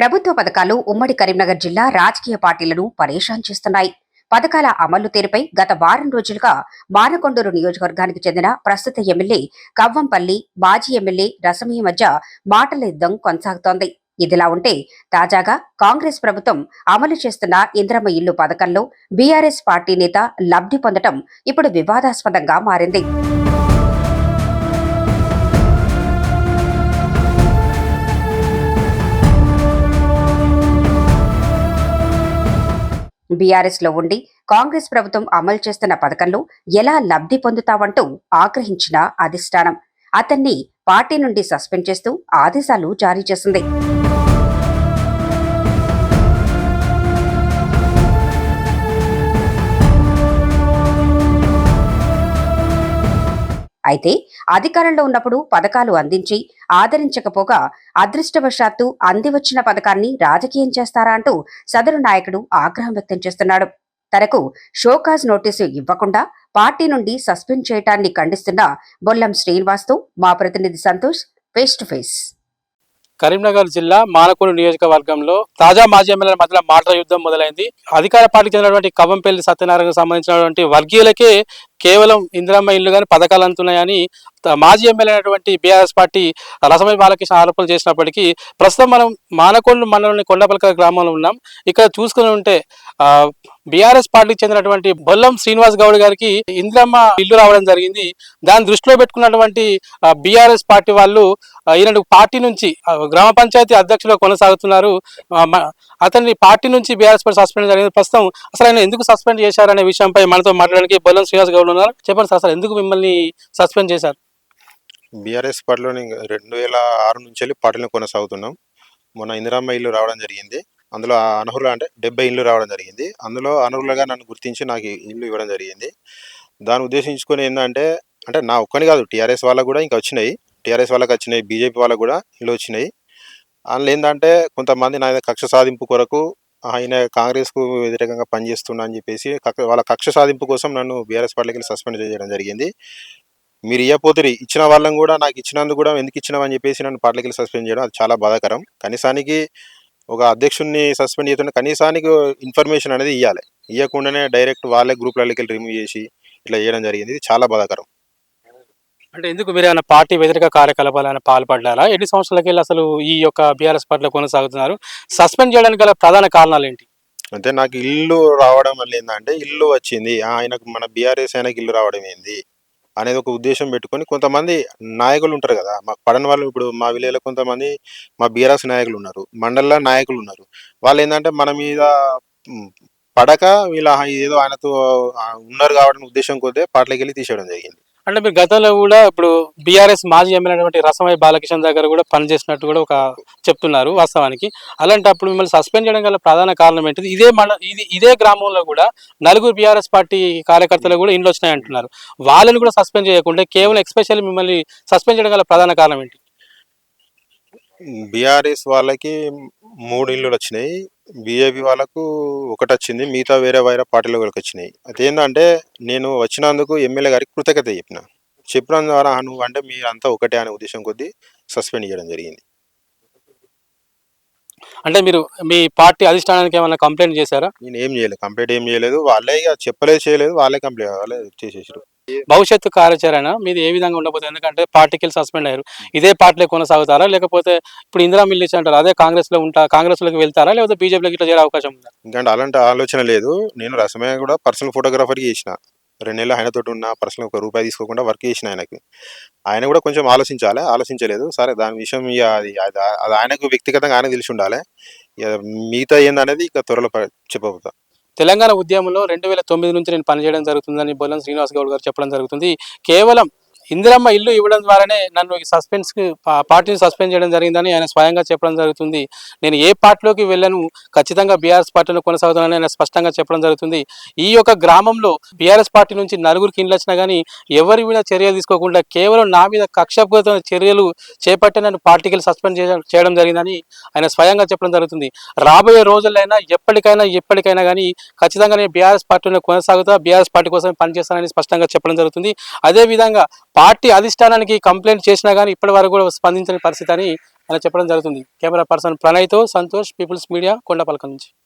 ప్రభుత్వ పథకాలు ఉమ్మడి కరీంనగర్ జిల్లా రాజకీయ పార్టీలను పరేషాన్ చేస్తున్నాయి. పథకాల అమలు తీరుపై గత వారం రోజులుగా మానకొండూరు నియోజకవర్గానికి చెందిన ప్రస్తుత ఎమ్మెల్యే కవ్వంపల్లి, మాజీ ఎమ్మెల్యే రసమయ్య మధ్య మాటల యుద్ధం కొనసాగుతోంది. ఇదిలా ఉంటే తాజాగా కాంగ్రెస్ ప్రభుత్వం అమలు చేస్తున్న ఇంద్రమ్మ ఇల్లు పథకంలో బీఆర్ఎస్ పార్టీ నేత లబ్ధి పొందడం ఇప్పుడు వివాదాస్పదంగా మారింది. బీఆర్ఎస్ లో ఉండి కాంగ్రెస్ ప్రభుత్వం అమలు చేస్తున్న పథకంలో ఎలా లబ్ధి పొందుతావంటూ ఆగ్రహించిన అధిష్టానం అతన్ని పార్టీ నుండి సస్పెండ్ చేస్తూ ఆదేశాలు జారీ చేసింది. అయితే అధికారంలో ఉన్నప్పుడు పథకాలు అందించి ఆదరించకపోగా అదృష్టవశాత్తు అందివచ్చిన పథకాన్ని రాజకీయం చేస్తారా అంటూ సదరు నాయకుడు ఆగ్రహం వ్యక్తం చేస్తున్నాడు. తనకు షోకాజ్ నోటీసు ఇవ్వకుండా పార్టీ నుండి సస్పెండ్ చేయటాన్ని ఖండిస్తున్న బొల్లం శ్రీనివాస్తో మా ప్రతినిధి Santosh face to face. Karimnagar జిల్లా మానకొండ నియోజకవర్గంలో తాజా మాజీ ఎమ్మెల్యేల మధ్య మాటల యుద్ధం మొదలైంది. అధికార పార్టీకి చెందినటువంటి కవ్వంపల్లి సత్యనారాయణకు సంబంధించినటువంటి వర్గీయులకే కేవలం ఇందిరమ్మ ఇల్లు కానీ పథకాలు అందుతున్నాయని మాజీ ఎమ్మెల్యే అయినటువంటి బీఆర్ఎస్ పార్టీ రసమయ్య బాలకృష్ణ ఆరోపణలు చేసినప్పటికీ ప్రస్తుతం మనం మానకొండ మండలంలోని కొండపల్క గ్రామంలో ఉన్నాం. ఇక్కడ చూసుకుని ఉంటే బీఆర్ఎస్ పార్టీకి చెందినటువంటి బొల్లం శ్రీనివాస్ గౌడ్ గారికి ఇందిరమ్మ ఇల్లు రావడం జరిగింది. దాన్ని దృష్టిలో పెట్టుకున్నటువంటి బీఆర్ఎస్ పార్టీ వాళ్ళు ఈయన పార్టీ నుంచి గ్రామ పంచాయతీ అధ్యక్షులుగా కొనసాగుతున్నారు. అతన్ని పార్టీ నుంచి బీఆర్ఎస్ పార్టీ సస్పెండ్ జరిగింది. ప్రస్తుతం అసలు ఆయన ఎందుకు సస్పెండ్ చేశారనే విషయంపై మనతో మాట్లాడడానికి బొల్లం శ్రీనివాస్ గౌడ్ ఉన్నారు. చెప్పండి సార్, అసలు ఎందుకు మిమ్మల్ని సస్పెండ్ చేశారు? బీఆర్ఎస్ పార్టీలోని 2006 నుంచి వెళ్ళి పార్టీలో కొనసాగుతున్నాం. మొన్న ఇందిరమ్మ ఇల్లు రావడం జరిగింది. అందులో అనర్హులు అంటే 70 ఇల్లు రావడం జరిగింది. అందులో అనర్హులుగా నన్ను గుర్తించి నాకు ఇల్లు ఇవ్వడం జరిగింది. దాన్ని ఉద్దేశించుకొని ఏంటంటే నా ఒక్కని కాదు, టీఆర్ఎస్ వాళ్ళకు కూడా ఇంకా వచ్చినాయి, టీఆర్ఎస్ వాళ్ళకి వచ్చినాయి, బీజేపీ వాళ్ళకు కూడా ఇల్లు వచ్చినాయి. అందులో ఏంటంటే కొంతమంది నా కక్ష సాధింపు కొరకు ఆయన కాంగ్రెస్కు వ్యతిరేకంగా పనిచేస్తున్నా అని చెప్పేసి వాళ్ళ కక్ష సాధింపు కోసం నన్ను బీఆర్ఎస్ పార్టీకి సస్పెండ్ చేయడం జరిగింది. మీరు ఇవ్వపోతే ఇచ్చిన వాళ్ళని కూడా నాకు ఇచ్చినందుకు కూడా ఎందుకు ఇచ్చినామని చెప్పేసి నన్ను పార్టీకి సస్పెండ్ చేయడం అది చాలా బాధాకరం. కనీసానికి ఒక అధ్యక్షుడిని సస్పెండ్ చేస్తున్న కనీసానికి ఇన్ఫర్మేషన్ అనేది ఇవ్వాలి. ఇవ్వకుండానే డైరెక్ట్ వాళ్ళే గ్రూప్లకి వెళ్ళి రిమూవ్ చేసి ఇట్లా చేయడం జరిగింది. ఇది చాలా బాధాకరం. అంటే ఎందుకు మీరు ఏమైనా పార్టీ వ్యతిరేక కార్యకలాపాలను పాల్పడ్డారా? ఎన్ని సంవత్సరాలకి వెళ్ళి అసలు ఈ యొక్క బీఆర్ఎస్ పార్టీలో కొనసాగుతున్నారు? సస్పెండ్ చేయడానికి గల ప్రధాన కారణాలు ఏంటి? అంటే నాకు ఇల్లు రావడం వల్ల ఏంటంటే ఇల్లు వచ్చింది, ఆయనకు మన బీఆర్ఎస్ ఆయనకి ఇల్లు రావడం ఏంది అనేది ఒక ఉద్దేశం పెట్టుకొని కొంతమంది నాయకులు ఉంటారు కదా, మాకు పడని వాళ్ళు. ఇప్పుడు మా విలేజ్లో కొంతమంది మా బీఆర్ఎస్ నాయకులు ఉన్నారు, మండల నాయకులు ఉన్నారు. వాళ్ళు ఏంటంటే మన మీద పడక వీళ్ళ ఏదో ఆయనతో ఉన్నారు కాబట్టి ఉద్దేశం కొద్దే పార్టీలోకి వెళ్ళి తీసేయడం జరిగింది. అంటే మీరు గతంలో కూడా ఇప్పుడు బీఆర్ఎస్ మాజీ ఎమ్మెల్యే రసమయ్య బాలకృష్ణ దగ్గర కూడా పనిచేసినట్టు కూడా ఒక చెప్తున్నారు వాస్తవానికి. అలాంటప్పుడు మిమ్మల్ని సస్పెండ్ చేయడం గల ప్రధాన కారణం ఏంటిది? ఇదే గ్రామంలో కూడా 4 బీఆర్ఎస్ పార్టీ కార్యకర్తలు కూడా ఇండ్లు వచ్చినాయి అంటున్నారు. వాళ్ళని కూడా సస్పెండ్ చేయకుండా కేవలం ఎక్స్పెషల్లీ మిమ్మల్ని సస్పెండ్ చేయడం గల ప్రధాన కారణం ఏంటి? బీఆర్ఎస్ వాళ్ళకి 3 ఇల్లులు వచ్చినాయి, బీజేపీ వాళ్ళకు 1 వచ్చింది, మిగతా వేరే పార్టీలో వాళ్ళకి వచ్చినాయి. అదేంటంటే నేను వచ్చినందుకు ఎమ్మెల్యే గారికి కృతజ్ఞత చెప్పిన ద్వారా నువ్వు అంటే మీరంతా ఒకటే అనే ఉద్దేశం కొద్దీ సస్పెండ్ చేయడం జరిగింది. అంటే మీరు మీ పార్టీ అధిష్టానానికి ఏమైనా కంప్లైంట్ చేశారా? నేను ఏం చేయలేదు, కంప్లైంట్ ఏం చేయలేదు. వాళ్ళే ఇక చెప్పలేదు, చేయలేదు, వాళ్ళే కంప్లైంట్ వాళ్ళే చేసేసారు. భవిష్యత్తు కార్యాచరణ మీది ఏ విధంగా ఉండబోతుంది? ఎందుకంటే పార్టీకి సస్పెండ్ అయ్యారు, ఇదే పార్టీలో కొనసాగుతారా? లేకపోతే ఇప్పుడు ఇందిరా మిల్లి అంటారు అదే కాంగ్రెస్లోకి వెళ్తారా? లేకపోతే బీజేపీలోకి ఇట్లా చేరే అవకాశం ఉందా? ఎందుకంటే అలాంటి ఆలోచన లేదు. నేను రసమయ్య కూడా పర్సనల్ ఫోటోగ్రాఫర్ చేసిన 2 నెలలు ఆయనతో ఉన్న, పర్సనల్ ₹1 తీసుకోకుండా వర్క్ చేసిన ఆయనకి. ఆయన కూడా కొంచెం ఆలోచించలేదు. సరే దాని విషయం అది ఆయనకు వ్యక్తిగతంగా ఆయన తెలిసి ఉండాలి. మిగతా ఏందనేది ఇక త్వరలో చెప్పబోతా. తెలంగాణ ఉద్యమంలో 2009 నుంచి నేను పనిచేయడం జరుగుతుందని బొల్లం శ్రీనివాస్ గౌడ్ గారు చెప్పడం జరుగుతుంది. కేవలం ఇందిరమ్మ ఇల్లు ఇవ్వడం ద్వారానే నన్ను పార్టీని సస్పెండ్ చేయడం జరిగిందని ఆయన స్వయంగా చెప్పడం జరుగుతుంది. నేను ఏ పార్టీలోకి వెళ్ళను, ఖచ్చితంగా బీఆర్ఎస్ పార్టీలో కొనసాగుతానని ఆయన స్పష్టంగా చెప్పడం జరుగుతుంది. ఈ యొక్క గ్రామంలో బీఆర్ఎస్ పార్టీ నుంచి 4 ఇండ్లు వచ్చినా కానీ ఎవరి మీద చర్యలు తీసుకోకుండా కేవలం నా మీద కక్షపూరిత చర్యలు చేపట్టి నన్ను పార్టీకి సస్పెండ్ చేయడం జరిగిందని ఆయన స్వయంగా చెప్పడం జరుగుతుంది. రాబోయే రోజులైనా ఎప్పటికైనా కానీ ఖచ్చితంగా నేను బీఆర్ఎస్ పార్టీలో కొనసాగుతా, బీఆర్ఎస్ పార్టీ కోసం పనిచేస్తానని స్పష్టంగా చెప్పడం జరుగుతుంది. అదేవిధంగా పార్టీ అధిష్టానానికి కంప్లైంట్ చేసినా కానీ ఇప్పటి వరకు కూడా స్పందించని పరిస్థితి అని అని చెప్పడం జరుగుతుంది. కెమెరా పర్సన్ ప్రణయ్తో సంతోష్, పీపుల్స్ మీడియా, కొండపల్క నుంచి.